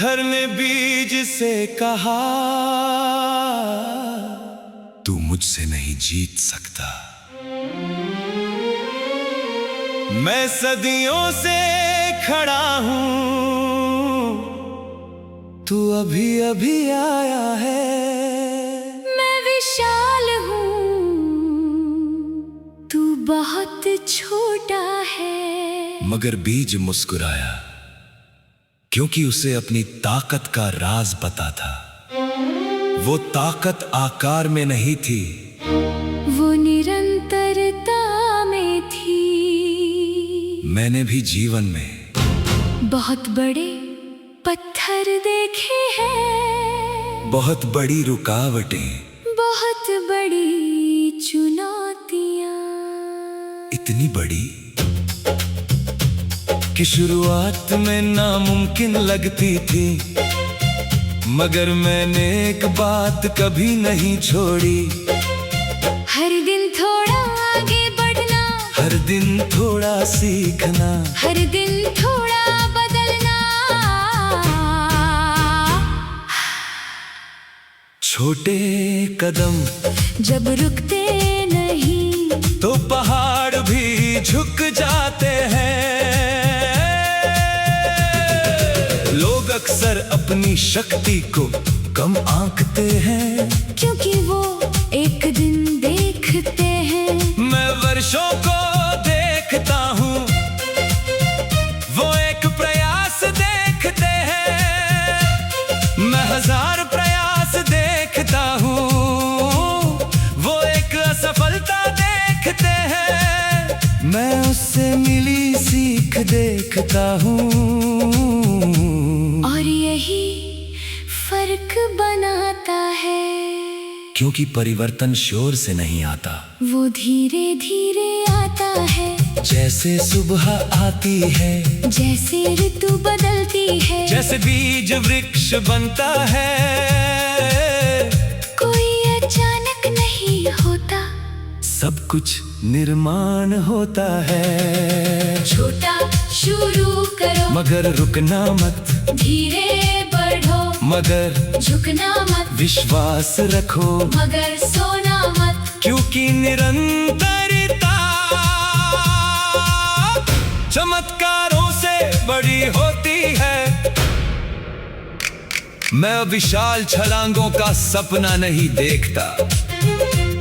पत्थर ने बीज से कहा, तू मुझसे नहीं जीत सकता। मैं सदियों से खड़ा हूं, तू अभी अभी आया है। मैं विशाल हूं, तू बहुत छोटा है। मगर बीज मुस्कुराया, क्योंकि उसे अपनी ताकत का राज पता था। वो ताकत आकार में नहीं थी, वो निरंतरता में थी। मैंने भी जीवन में बहुत बड़े पत्थर देखे हैं, बहुत बड़ी रुकावटें, बहुत बड़ी चुनौतियां, इतनी बड़ी कि शुरुआत में नामुमकिन लगती थी। मगर मैंने एक बात कभी नहीं छोड़ी, हर दिन थोड़ा आगे बढ़ना, हर दिन थोड़ा सीखना, हर दिन थोड़ा बदलना। छोटे कदम जब रुकते नहीं तो पहाड़ भी झुक जाते हैं। लोग अक्सर अपनी शक्ति को कम आंकते हैं, क्योंकि वो एक दिन देखते हैं। मैं वर्षों को देखता हूँ, वो एक प्रयास देखते हैं। मैं हजार प्रयास देखता हूँ, वो एक असफलता देखते हैं। मैं उससे मिली सीख देखता हूँ, और यही फर्क बनाता है। क्योंकि परिवर्तन शोर से नहीं आता, वो धीरे धीरे आता है। जैसे सुबह आती है, जैसे ऋतु बदलती है, जैसे बीज वृक्ष बनता है। कोई अचानक नहीं होता, सब कुछ निर्माण होता है। छोटा शुरू करो, मगर रुकना मत, धीरे बढ़ो, मगर झुकना मत, विश्वास रखो, मगर सोना मत। क्योंकि निरंतरता चमत्कारों से बड़ी होती है। मैं विशाल छलांगों का सपना नहीं देखता,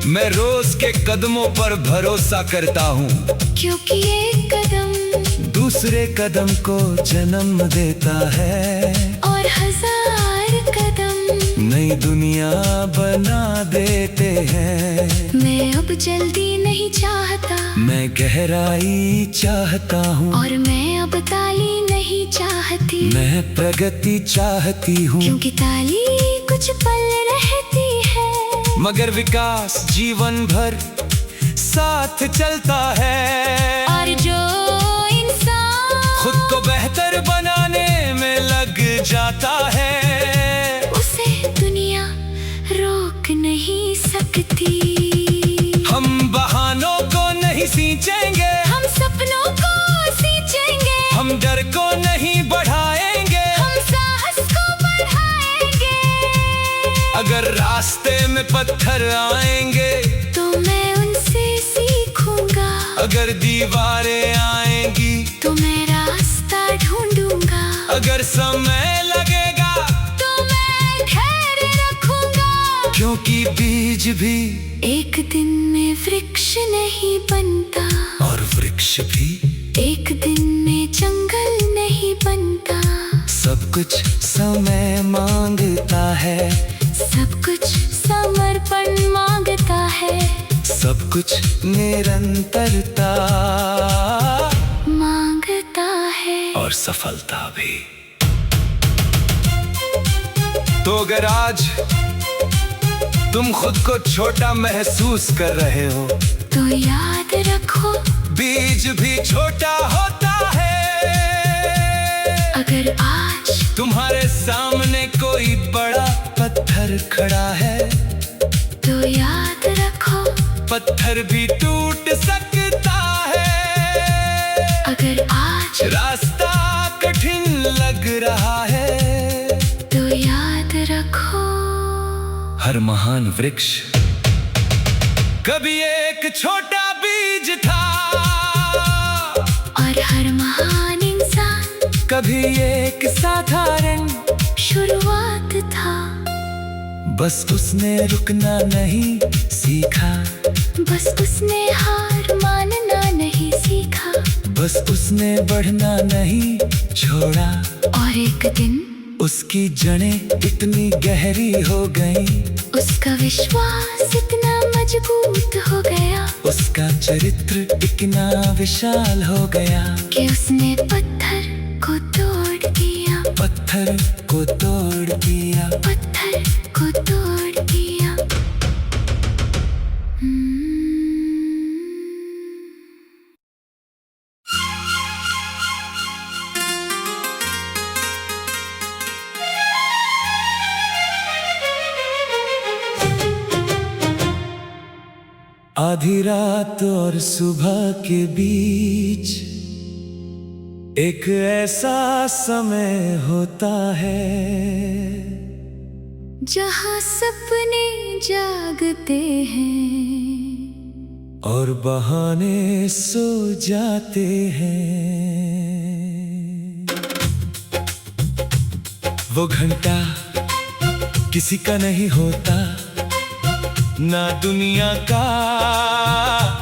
मैं रोज के कदमों पर भरोसा करता हूँ। क्योंकि एक कदम दूसरे कदम को जन्म देता है, और हजार कदम नई दुनिया बना देते हैं। मैं अब जल्दी नहीं चाहता, मैं गहराई चाहता हूँ, और मैं अब ताली नहीं चाहती। मैं प्रगति चाहती हूँ। क्योंकि ताली कुछ पल रहती है, मगर विकास जीवन भर साथ चलता है। और जो इंसान खुद को बेहतर बनाने में लग जाता है, उसे दुनिया रोक नहीं सकती। हम बहानों को नहीं सींचेंगे, हम सपनों को सींचेंगे, हम डर को नहीं बढ़ाएंगे, हम साहस को बढ़ाएंगे। अगर रास्ते में पत्थर आएंगे तो मैं उनसे सीखूंगा, अगर दीवारें आएंगी तो मैं रास्ता ढूंढूंगा, अगर समय लगेगा तो मैं धैर्य रखूंगा। क्योंकि बीज भी एक दिन में वृक्ष नहीं बनता, और वृक्ष भी एक दिन में जंगल नहीं बनता। सब कुछ समय मांगता है, सब कुछ समर्पण मांगता है, सब कुछ निरंतरता मांगता है, और सफलता भी। तो अगर आज तुम खुद को छोटा महसूस कर रहे हो, तो याद रखो बीज भी छोटा होता है। अगर आज तुम्हारे सामने कोई बड़ा पत्थर खड़ा है, तो याद रखो पत्थर भी टूट सकता है। अगर आज रास्ता कठिन लग रहा है, रखो। हर महान वृक्ष कभी एक छोटा बीज था, और हर महान इंसान कभी एक साधारण शुरुआत था। बस उसने रुकना नहीं सीखा, बस उसने हार मानना नहीं सीखा, बस उसने बढ़ना नहीं छोड़ा। और एक दिन उसकी जड़ें इतनी गहरी हो गई, उसका विश्वास इतना मजबूत हो गया, उसका चरित्र इतना विशाल हो गया कि उसने पत्थर को तोड़ दिया, पत्थर को तोड़ दिया, पत्थर को तोड़ दिया। आधी रात और सुबह के बीच एक ऐसा समय होता है जहाँ सपने जागते हैं और बहाने सो जाते हैं। वो घंटा किसी का नहीं होता, ना दुनिया का,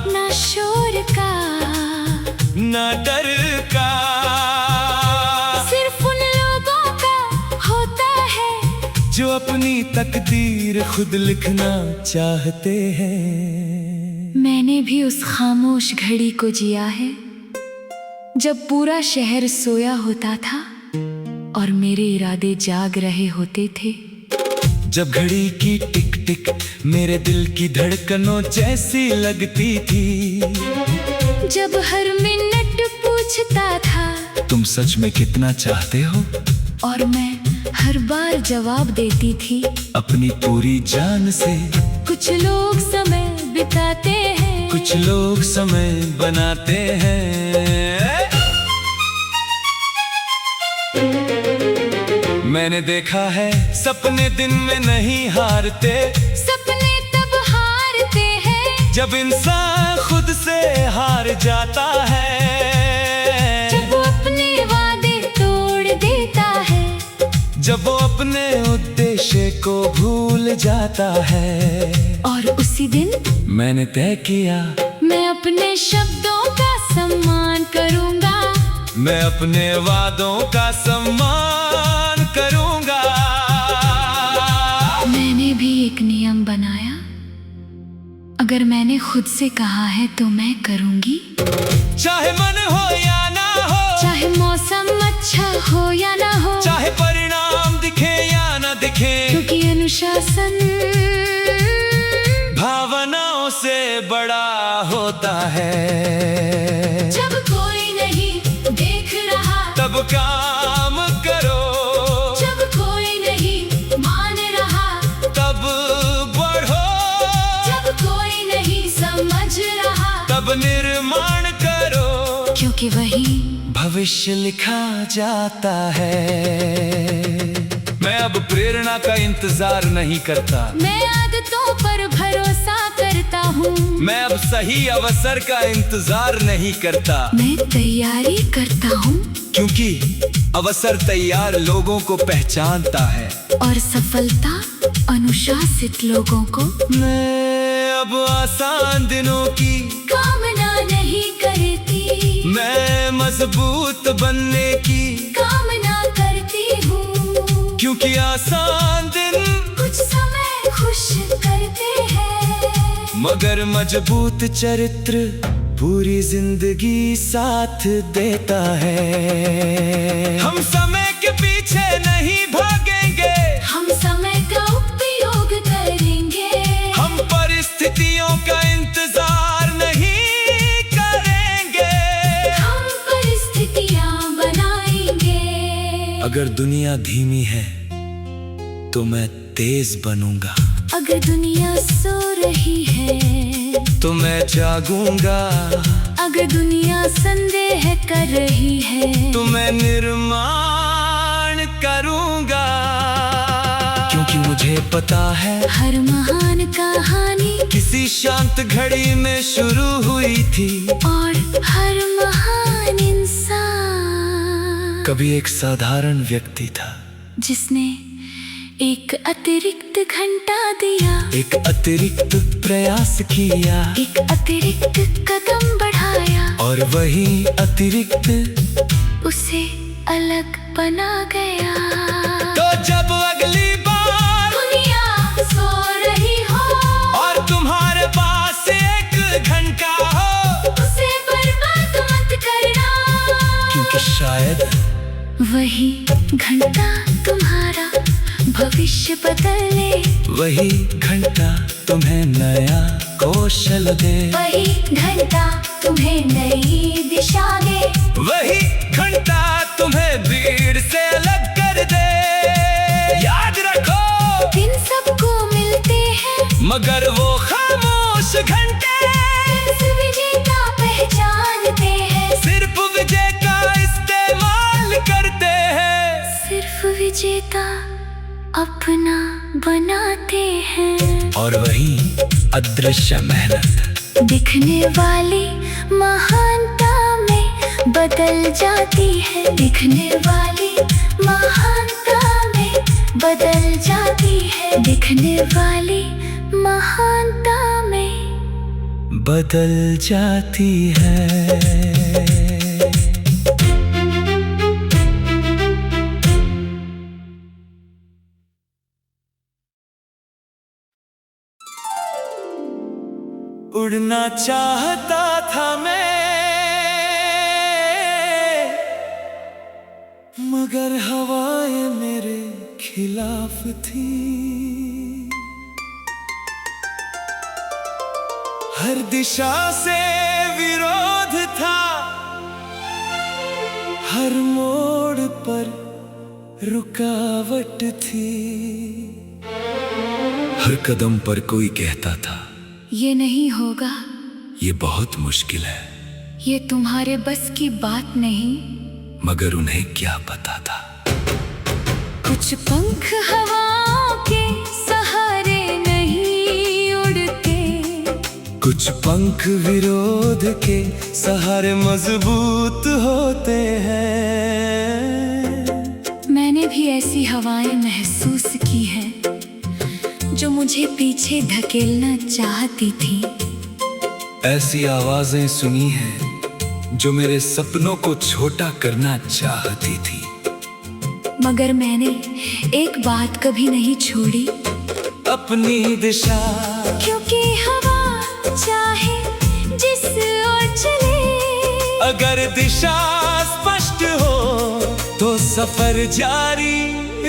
ना शोर का, ना डर का, सिर्फ उन लोगों का होता है जो अपनी तकदीर खुद लिखना चाहते हैं। मैंने भी उस खामोश घड़ी को जिया है जब पूरा शहर सोया होता था और मेरे इरादे जाग रहे होते थे। जब घड़ी की टिक टिक मेरे दिल की धड़कनों जैसी लगती थी, जब हर मिनट पूछता था तुम सच में कितना चाहते हो, और मैं हर बार जवाब देती थी अपनी पूरी जान से। कुछ लोग समय बिताते हैं, कुछ लोग समय बनाते हैं। मैंने देखा है सपने दिन में नहीं हारते, सपने तब हारते हैं जब इंसान खुद से हार जाता है, जब वो अपने वादे तोड़ देता है, जब वो अपने उद्देश्य को भूल जाता है। और उसी दिन मैंने तय किया मैं अपने शब्दों का सम्मान करूंगा, मैं अपने वादों का सम्मान करूंगा। मैंने भी एक नियम बनाया, अगर मैंने खुद से कहा है तो मैं करूंगी, चाहे मन हो या ना हो, चाहे मौसम अच्छा हो या ना हो, चाहे परिणाम दिखे या ना दिखे, क्योंकि अनुशासन भावनाओं से बड़ा होता है। जब कोई नहीं देख रहा तब काम करो, जब कोई नहीं मान रहा तब बढ़ो, जब कोई नहीं समझ रहा तब निर्माण करो, क्योंकि वही भविष्य लिखा जाता है। मैं अब प्रेरणा का इंतजार नहीं करता, मैं आदतों पर भरोसा करता हूँ, मैं अब सही अवसर का इंतजार नहीं करता, मैं तैयारी करता हूँ, क्योंकि अवसर तैयार लोगों को पहचानता है और सफलता अनुशासित लोगों को। मैं अब आसान दिनों की कामना नहीं करती, मैं मजबूत बनने की कामना करती हूँ, क्योंकि आसान दिन कुछ समय खुश करते हैं, मगर मजबूत चरित्र पूरी जिंदगी साथ देता है। हम समय के पीछे नहीं भागेंगे, हम समय का उपयोग करेंगे, हम परिस्थितियों का इंतजार नहीं करेंगे, हम परिस्थितियाँ बनाएंगे। अगर दुनिया धीमी है तो मैं तेज बनूंगा, अगर दुनिया सो रही है तो मैं जागूंगा, अगर दुनिया संदेह कर रही है तो मैं निर्माण करूंगा, क्योंकि क्योंकि मुझे पता है हर महान कहानी किसी शांत घड़ी में शुरू हुई थी। और हर महान इंसान कभी एक साधारण व्यक्ति था जिसने एक अतिरिक्त घंटा दिया, एक अतिरिक्त प्रयास किया, एक अतिरिक्त कदम बढ़ाया, और वही अतिरिक्त उसे अलग बना गया। तो जब अगली बार दुनिया सो रही हो और तुम्हारे पास एक घंटा हो, उसे बर्बाद मत करना, क्योंकि शायद वही घंटा तुम्हारा भविष्य बदले, वही घंटा तुम्हें नया कौशल दे, वही घंटा तुम्हें नई दिशा दे, वही घंटा तुम्हें भीड़ से अलग कर दे। याद रखो दिन सबको मिलते हैं, मगर वो खामोश घंटे सिर्फ विजेता पहचानते हैं, सिर्फ विजय का इस्तेमाल करते हैं। सिर्फ विजेता अपना बनाते हैं। और वही अदृश्य मेहनत दिखने वाली महानता में बदल जाती है, दिखने वाली महानता में बदल जाती है, दिखने वाली महानता में बदल जाती है। उड़ना चाहता था मैं, मगर हवाएं मेरे खिलाफ थी। हर दिशा से विरोध था, हर मोड़ पर रुकावट थी। हर कदम पर कोई कहता था ये नहीं होगा, ये बहुत मुश्किल है, ये तुम्हारे बस की बात नहीं। मगर उन्हें क्या पता था कुछ पंख हवाओं के सहारे नहीं उड़ते, कुछ पंख विरोध के सहारे मजबूत होते हैं। मैंने भी ऐसी हवाएं महसूस की हैं जो मुझे पीछे धकेलना चाहती थी। ऐसी आवाजें सुनी हैं जो मेरे सपनों को छोटा करना चाहती थी। मगर मैंने एक बात कभी नहीं छोड़ी, अपनी दिशा, क्योंकि हवा चाहे जिस ओर चले, अगर दिशा स्पष्ट हो तो सफर जारी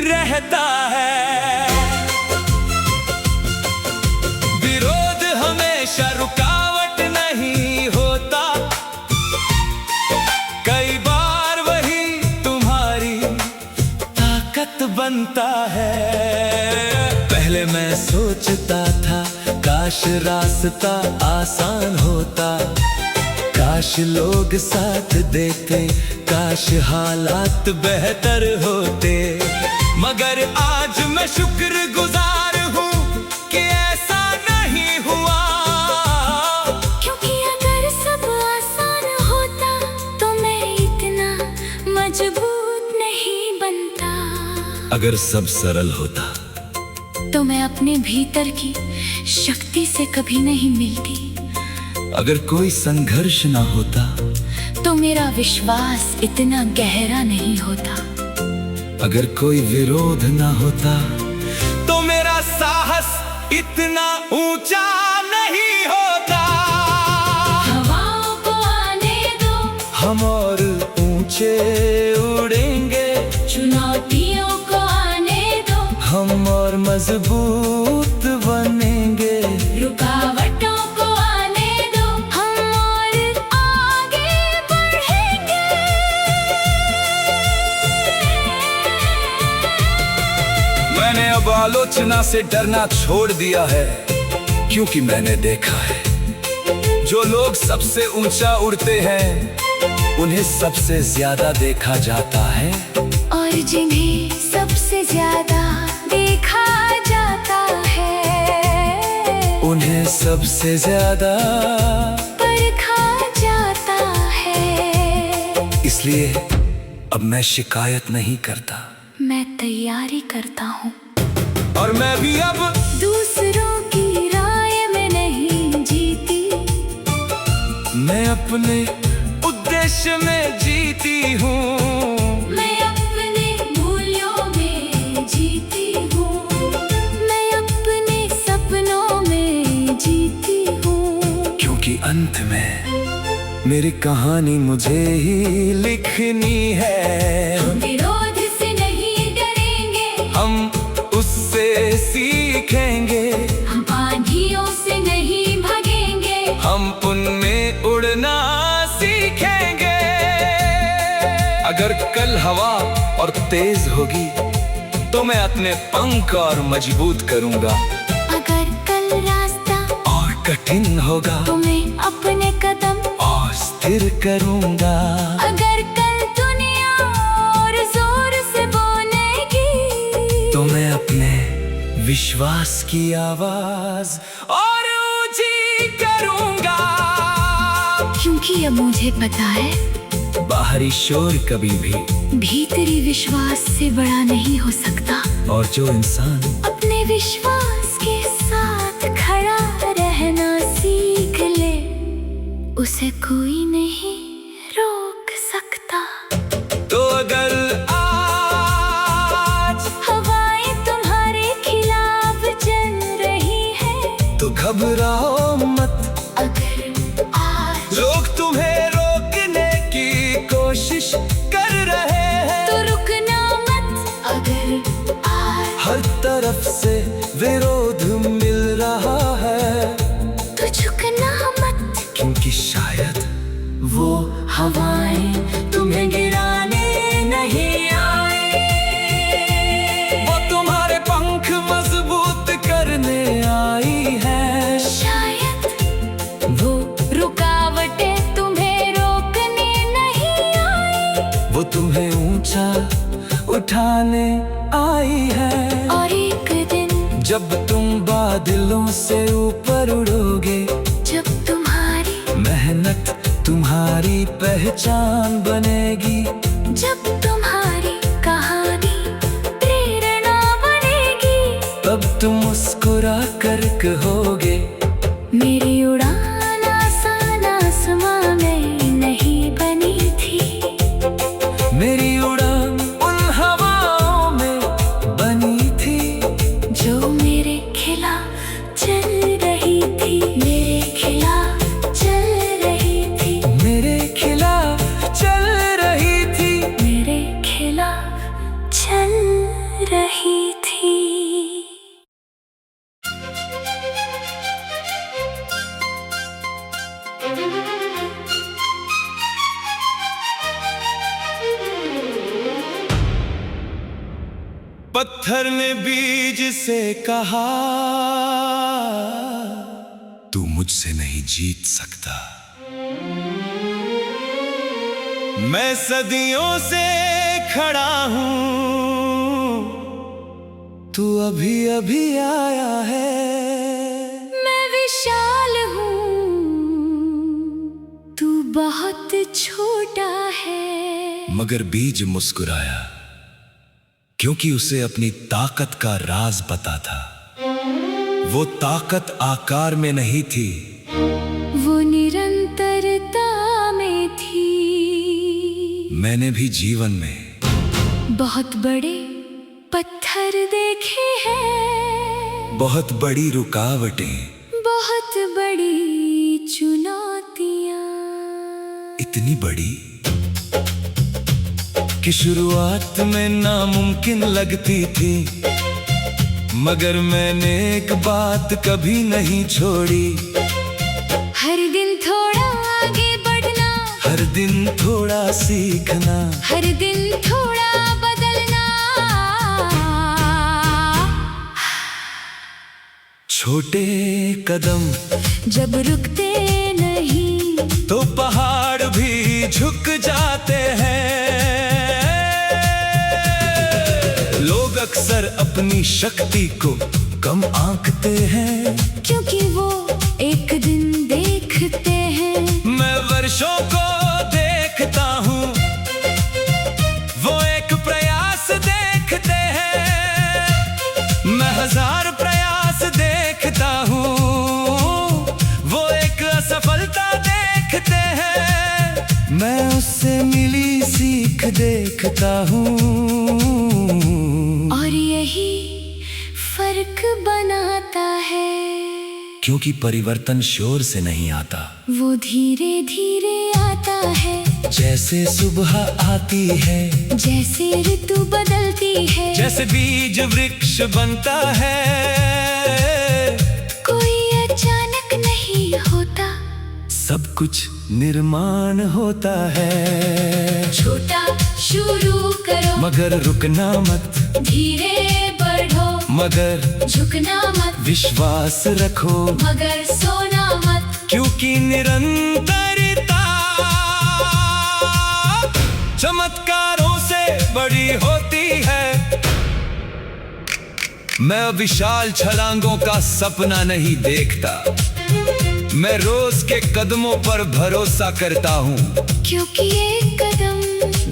रहता है। विरोध हमेशा रुकावट नहीं होता, कई बार वही तुम्हारी ताकत बनता है। पहले मैं सोचता था काश रास्ता आसान होता, काश लोग साथ देते, काश हालात बेहतर होते। मगर आज मैं शुक्रगुजार हूँ कि ऐसा नहीं हुआ, क्योंकि अगर सब आसान होता तो मैं इतना मजबूत नहीं बनता। अगर सब सरल होता तो मैं अपने भीतर की शक्ति से कभी नहीं मिलती। अगर कोई संघर्ष ना होता तो मेरा विश्वास इतना गहरा नहीं होता। अगर कोई विरोध ना होता तो मेरा साहस इतना ऊंचा नहीं होता। हवाओं को आने दो, हम और ऊंचे उड़ेंगे, चुनौतियों को आने दो, हम और मजबूत बनेंगे। रुकावटों को आने दो, हम और आगे बढ़ेंगे। मैंने अब आलोचना से डरना छोड़ दिया है, क्योंकि मैंने देखा है जो लोग सबसे ऊंचा उड़ते हैं उन्हें सबसे ज्यादा देखा जाता है, और जिन्हें सबसे ज्यादा देखा सबसे ज्यादा परखा जाता है। इसलिए अब मैं शिकायत नहीं करता, मैं तैयारी करता हूँ। और मैं भी अब दूसरों की राय में नहीं जीती, मैं अपने उद्देश्य में जीती हूँ। मैं अपने मूल्यों में जीती हूँ, मैं अपने सपनों में जीती हूँ। क्योंकि अंत में मेरी कहानी मुझे ही लिखनी है। हम विरोध से नहीं डरेंगे, हम उससे सीखेंगे, हम आंधियों से नहीं भागेंगे, हम उनमें उड़ना सीखेंगे। अगर कल हवा और तेज होगी तो मैं अपने पंख और मजबूत करूंगा। अगर कल रास्ता और कठिन होगा तो मैं अपने कदम और स्थिर करूंगा। अगर कल दुनिया और जोर से बोलेगी तो मैं अपने विश्वास की आवाज और ऊंची करूंगा। क्योंकि अब मुझे पता है बाहरी शोर कभी भी भीतरी विश्वास से बड़ा नहीं हो सकता। और जो इंसान अपने विश्वास के साथ खड़ा रहना सीख ले, उसे कोई नहीं रोक सकता। तो अगर आज हवाएं तुम्हारे खिलाफ चल रही है तो घबराओ मत। अगर आज लोग तुम्हें रोकने की कोशिश कर रहे हैं तो रुकना मत। अगर आज हर तरफ से विरोध मिल रहा है तो झुकना मत। क्योंकि शायद वो हवाएं तुम्हें गिराने नहीं आए, वो तुम्हारे पंख मजबूत करने आई है। शायद वो रुकावटें तुम्हें रोकने नहीं आई, वो तुम्हें ऊंचा उठाने आई है। और एक दिन जब तुम बादलों से ऊपर उड़ोगे, जब तुम्हारी मेहनत तुम्हारी पहचान बनेगी। जब तुम्हारी कहानी प्रेरणा बनेगी, तब तुम मुस्कुरा कर कहोगे मेरी उड़ान आसान आसमां में नहीं बनी थी, मेरी उड़ान उन हवाओं में बनी थी जो मेरे खिलाफ चल रही थी। मेरे खिलाफ चल रही थी, मेरे खिलाफ चल रही थी। मेरे खिलाफ चल रही थी। पत्थर ने बीज से कहा, तू मुझसे नहीं जीत सकता। मैं सदियों से खड़ा हूँ, तू अभी अभी आया है। मैं विशाल हूँ, तू बहुत छोटा है। मगर बीज मुस्कुराया, क्योंकि उसे अपनी ताकत का राज पता था। वो ताकत आकार में नहीं थी, वो निरंतरता में थी। मैंने भी जीवन में बहुत बड़े पत्थर देखे हैं, बहुत बड़ी रुकावटें, बहुत बड़ी चुनौतियां, इतनी बड़ी कि शुरुआत में नामुमकिन लगती थी। मगर मैंने एक बात कभी नहीं छोड़ी, हर दिन थोड़ा आगे बढ़ना, हर दिन थोड़ा सीखना, हर दिन थोड़ा बदलना। छोटे कदम जब रुकते नहीं तो पहाड़ भी झुक जाते हैं। लोग अक्सर अपनी शक्ति को कम आंकते हैं, क्योंकि वो एक दिन देखते हैं। मैं वर्षों को देखता हूँ, वो एक प्रयास देखते हैं। मैं हजार प्रयास देखता हूँ, वो एक असफलता देखते हैं। मैं उससे मिली सीख देखता हूँ, और यही फर्क बनाता है। क्योंकि परिवर्तन शोर से नहीं आता, वो धीरे धीरे आता है। जैसे सुबह आती है, जैसे ऋतु बदलती है, जैसे बीज वृक्ष बनता है। कोई अचानक नहीं होता, सब कुछ निर्माण होता है। छोटा शुरू करो, मगर रुकना मत, धीरे बढ़ो, मगर झुकना मत, विश्वास रखो, मगर सोना मत। क्योंकि निरंतरता चमत्कारों से बड़ी होती है। मैं विशाल छलांगों का सपना नहीं देखता, मैं रोज के कदमों पर भरोसा करता हूँ। क्योंकि एक कदम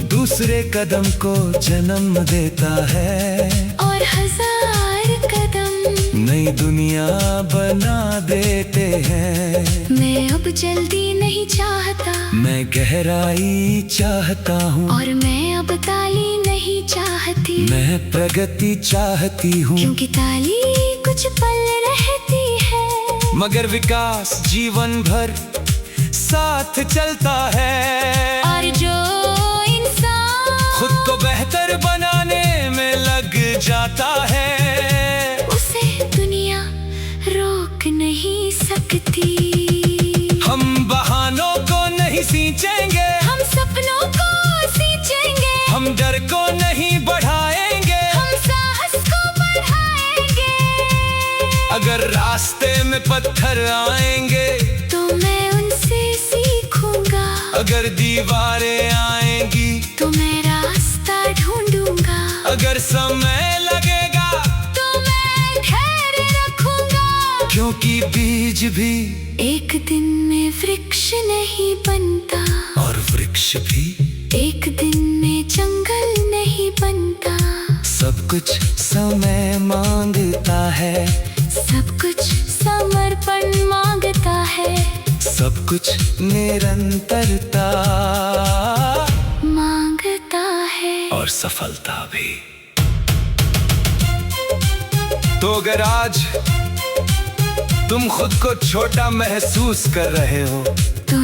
दूसरे कदम को जन्म देता है, और हजार कदम नई दुनिया बना देते हैं। मैं अब जल्दी नहीं चाहता, मैं गहराई चाहता हूँ, और मैं अब ताली नहीं चाहती। मैं प्रगति चाहती हूँ। क्योंकि ताली कुछ पल रहती है, मगर विकास जीवन भर साथ चलता है। और जो इंसान खुद को बेहतर बनाने में लग जाता है, उसे दुनिया रोक नहीं सकती। हम बहानों को नहीं सींचेंगे, हम सपनों को सींचेंगे, हम डर को नहीं बढ़ाएंगे, हम साहस को बढ़ाएंगे। अगर रास्ते में पत्थर आएंगे, तो मैं उनसे सीखूंगा। अगर दीवारें आएंगी, तो मैं रास्ता ढूंढूंगा। अगर समय लगेगा, तो मैं धैर्य रखूंगा। क्योंकि बीज भी एक दिन में वृक्ष नहीं बनता, और वृक्ष भी एक दिन में जंगल नहीं बनता। सब कुछ समय मांगता है, सब कुछ समर्पण मांगता है, सब कुछ निरंतरता मांगता है, और सफलता भी। तो अगर आज तुम खुद को छोटा महसूस कर रहे हो, तो